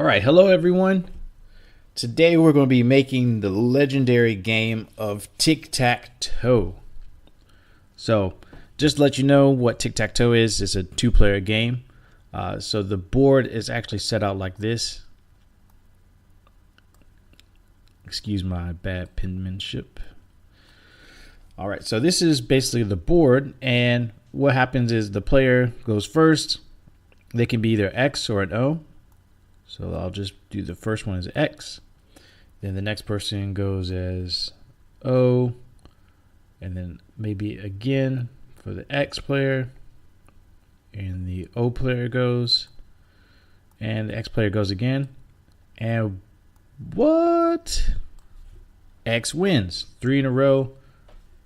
Alright, hello everyone. Today we're going to be making the legendary game of Tic Tac Toe. So, just to let you know what Tic Tac Toe is, it's a two-player game. So the board is actually set out like this. Excuse my bad penmanship. Alright, so this is basically the board, and what happens is the player goes first. They can be either X or an O. So I'll just do the first one as X. Then the next person goes as O. And then maybe again for the X player. And the O player goes. And the X player goes again. And what? X wins. 3 in a row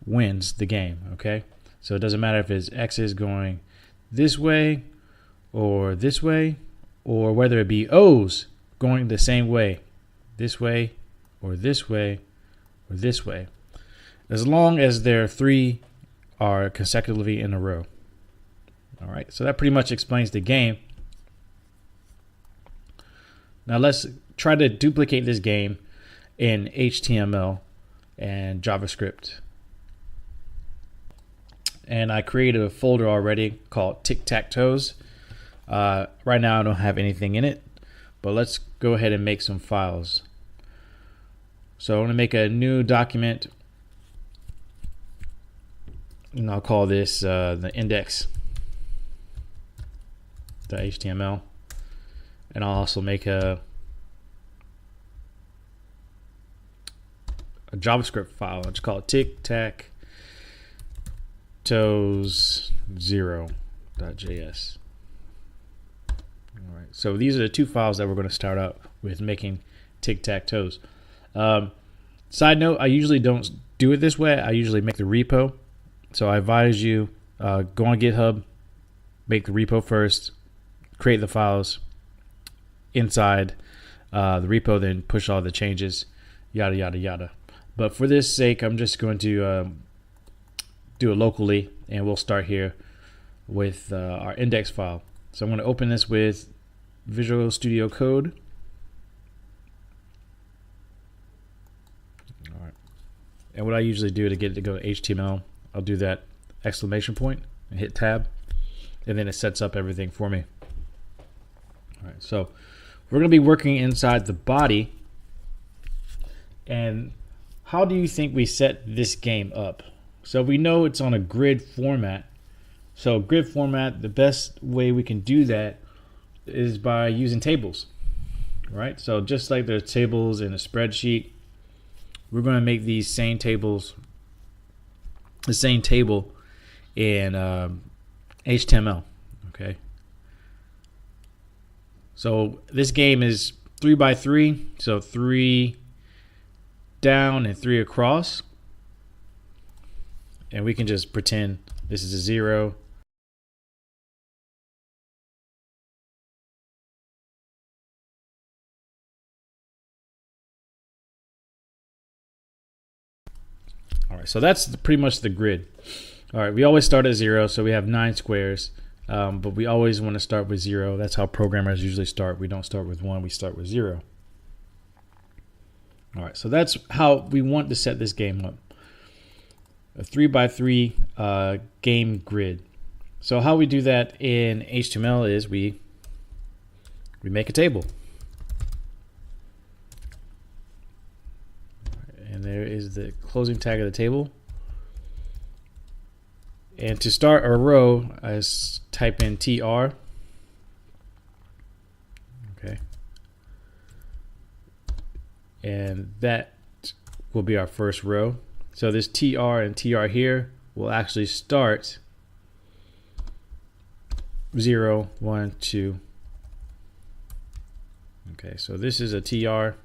wins the game. Okay? So it doesn't matter if it's X is going this way or this way, or whether it be O's going the same way, this way, or this way, or this way, as long as their 3 are consecutively in a row. All right, so that pretty much explains the game. Now let's try to duplicate this game in HTML and JavaScript. And I created a folder already called Tic Tac Toes. Right now I don't have anything in it, but let's go ahead and make some files. So I'm going to make a new document, and I'll call this the index.html, and I'll also make a JavaScript file. I'll just call it Tic Tac Toes 0.js. Alright, so these are the two files that we're going to start out with making Tic Tac Toes. Side note, I usually don't do it this way. I usually make the repo. So I advise you go on GitHub, make the repo first, create the files inside the repo, then push all the changes, yada yada yada. But for this sake, I'm just going to do it locally, and we'll start here with our index file. So I'm going to open this with Visual Studio Code. All right. And what I usually do to get it to go to HTML, I'll do that exclamation point and hit tab, and then it sets up everything for me. All right, so we're going to be working inside the body. And how do you think we set this game up? So we know it's on a grid format. So grid format, the best way we can do that is by using tables, right? So just like there's tables in a spreadsheet, we're going to make these same tables, the same table in HTML, okay? So this game is 3 by 3, so 3 down and 3 across. And we can just pretend this is a 0. All right, so that's pretty much the grid. All right, we always start at 0, so we have 9 squares, but we always want to start with 0. That's how programmers usually start. We don't start with 1, we start with 0. All right, so that's how we want to set this game up. A 3 by 3 game grid. So how we do that in HTML is we make a table. And there is the closing tag of the table. And to start a row, I type in TR. Okay. And that will be our first row. So this TR and TR here will actually start 0, 1, 2. Okay, so this is a TR.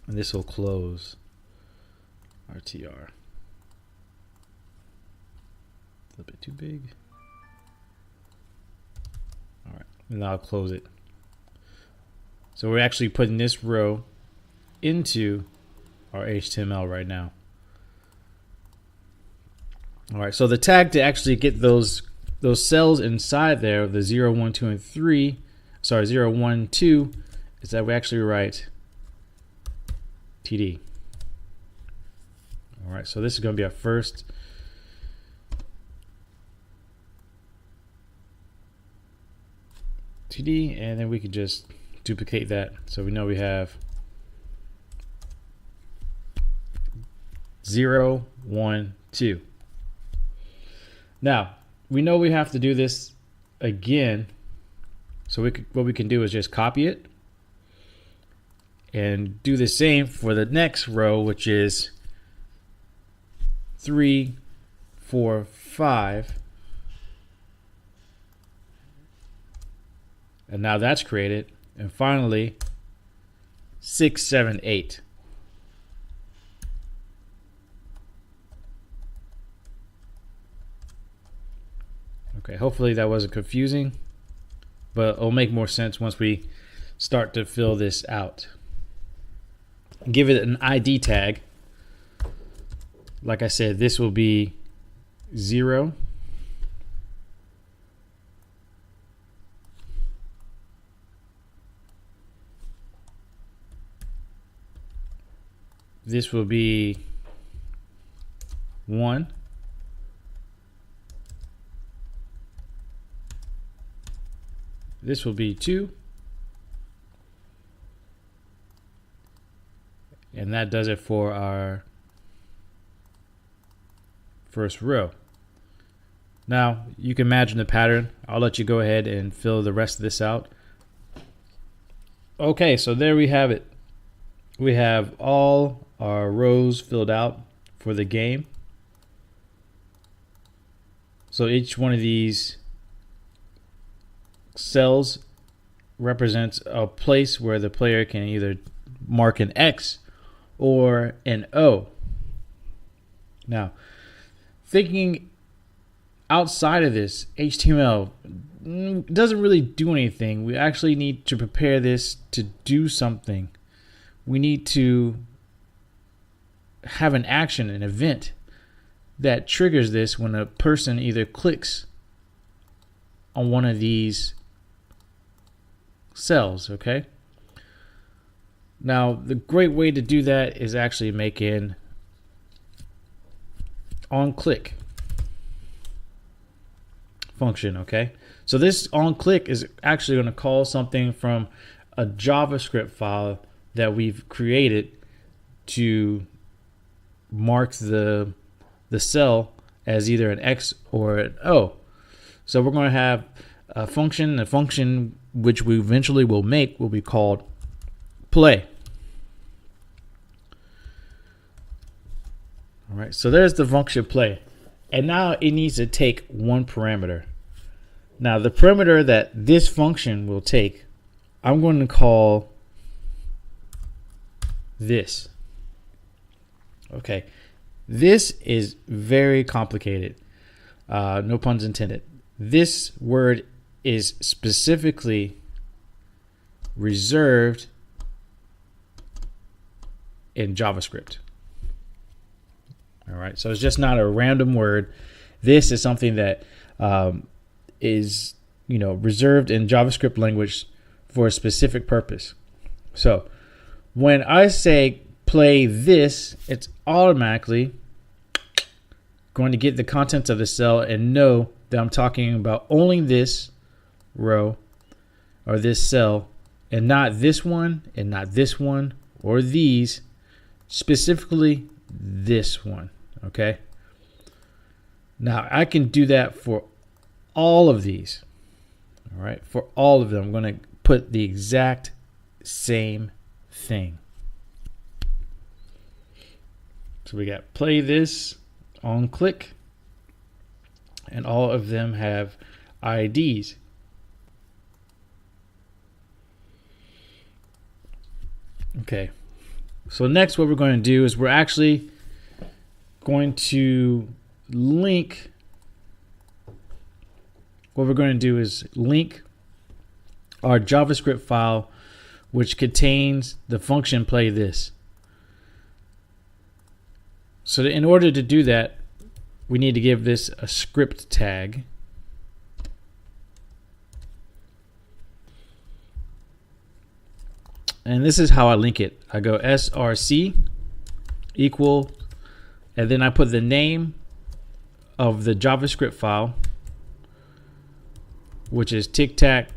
And this will close our TR. A little bit too big. All right, and now I'll close it. So we're actually putting this row into our HTML right now. All right, so the tag to actually get those cells inside there, the 0, 1, 2, and 3, sorry, 0, 1, 2, is that we actually write TD. All right, so this is going to be our first TD, and then we can just duplicate that. So we know we have 0, 1, 2. Now, we know we have to do this again. So what we can do is just copy it and do the same for the next row, which is 3, 4, 5. And now that's created. And finally, 6, 7, 8. Okay, hopefully that wasn't confusing, but it'll make more sense once we start to fill this out. Give it an ID tag. Like I said, this will be 0. This will be 1. This will be 2. And that does it for our first row. Now, you can imagine the pattern. I'll let you go ahead and fill the rest of this out. Okay, so there we have it. We have all our rows filled out for the game. So each one of these cells represents a place where the player can either mark an X or an O. Now, thinking outside of this, HTML doesn't really do anything. We actually need to prepare this to do something. We need to have an action, an event that triggers this when a person either clicks on one of these cells, okay? Now, the great way to do that is actually make an onClick function, okay? So this onClick is actually going to call something from a JavaScript file that we've created to mark the cell as either an X or an O. So we're going to have a function which we eventually will make will be called play. All right, so there's the function play. And now it needs to take one parameter. Now the parameter that this function will take, I'm going to call this. Okay, this is very complicated. No puns intended. This word is specifically reserved in JavaScript. All right, so it's just not a random word. This is something that is, reserved in JavaScript language for a specific purpose. So when I say play this, it's automatically going to get the contents of the cell and know that I'm talking about only this row or this cell and not this one and not this one or these, specifically this one. Okay, now I can do that for all of these. All right, for all of them I'm going to put the exact same thing. So we got play this, on click, and all of them have IDs. Okay, so next what we're going to do is we're actually going to link. What we're going to do is link our JavaScript file which contains the function play this. So in order to do that, we need to give this a script tag. And this is how I link it. I go src equal, and then I put the name of the JavaScript file, which is Tic Tac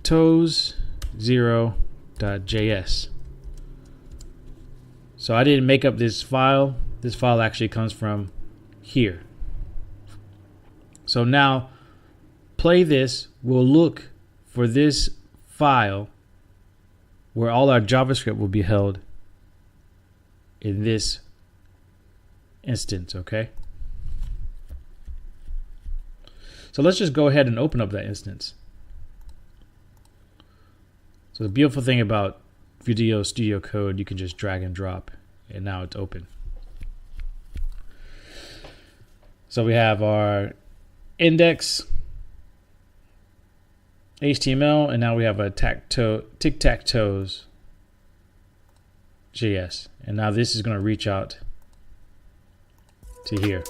Toes 0.js. So I didn't make up this file. This file actually comes from here. So now play this. We'll look for this file where all our JavaScript will be held in this instance, okay? So let's just go ahead and open up that instance. So the beautiful thing about Visual Studio Code, you can just drag and drop, and now it's open. So we have our index HTML, and now we have a Tic Tac Toes JS, and now this is going to reach out to here.